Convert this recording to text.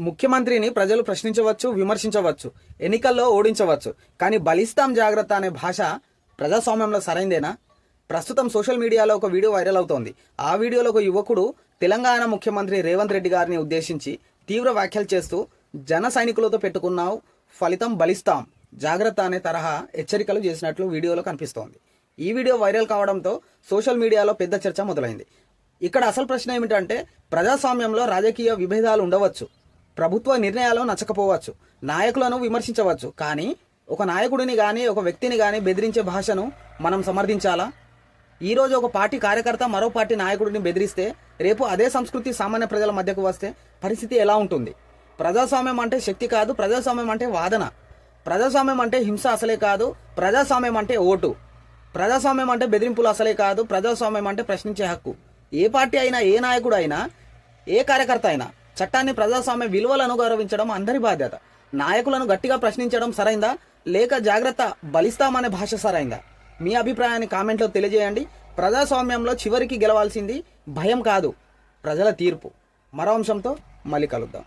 ముఖ్యమంత్రిని ప్రజలు ప్రశ్నించవచ్చు, విమర్శించవచ్చు, ఎన్నికల్లో ఓడించవచ్చు. కానీ బలిస్తాం జాగ్రత్త అనే భాష ప్రజాస్వామ్యంలో సరైందేనా? ప్రస్తుతం సోషల్ మీడియాలో ఒక వీడియో వైరల్ అవుతోంది. ఆ వీడియోలో ఒక యువకుడు తెలంగాణ ముఖ్యమంత్రి రేవంత్ రెడ్డి గారిని ఉద్దేశించి తీవ్ర వ్యాఖ్యలు చేస్తూ జన సైనికులతో పెట్టుకున్నావు, ఫలితం బలిస్తాం జాగ్రత్త అనే తరహా హెచ్చరికలు చేసినట్లు వీడియోలో కనిపిస్తోంది. ఈ వీడియో వైరల్ కావడంతో సోషల్ మీడియాలో పెద్ద చర్చ మొదలైంది. ఇక్కడ అసలు ప్రశ్న ఏమిటంటే, ప్రజాస్వామ్యంలో రాజకీయ విభేదాలు ఉండవచ్చు, ప్రభుత్వ నిర్ణయాలు నచ్చకపోవచ్చు, నాయకులను విమర్శించవచ్చు. కానీ ఒక నాయకుడిని కానీ ఒక వ్యక్తిని కానీ బెదిరించే భాషను మనం సమర్థించాలా? ఈరోజు ఒక పార్టీ కార్యకర్త మరో పార్టీ నాయకుడిని బెదిరిస్తే రేపు అదే సంస్కృతి సామాన్య ప్రజల మధ్యకు వస్తే పరిస్థితి ఎలా ఉంటుంది? ప్రజాస్వామ్యం అంటే శక్తి కాదు, ప్రజాస్వామ్యం అంటే వాదన, ప్రజాస్వామ్యం అంటే హింస అసలే కాదు, ప్రజాస్వామ్యం అంటే ఓటు, ప్రజాస్వామ్యం అంటే బెదిరింపులు అసలే కాదు, ప్రజాస్వామ్యం అంటే ప్రశ్నించే హక్కు. ఏ పార్టీ అయినా, ఏ నాయకుడు అయినా, ఏ కార్యకర్త అయినా చట్టాన్ని, ప్రజాస్వామ్య విలువలను గౌరవించడం అందరి బాధ్యత. నాయకులను గట్టిగా ప్రశ్నించడం సరైందా, లేక జాగ్రత్త బలిస్తామనే భాష సరైందా? మీ అభిప్రాయాన్ని కామెంట్లో తెలియజేయండి. ప్రజాస్వామ్యంలో చివరికి గెలవాల్సింది భయం కాదు, ప్రజల తీర్పు. మరో అంశంతో మళ్ళీ కలుద్దాం.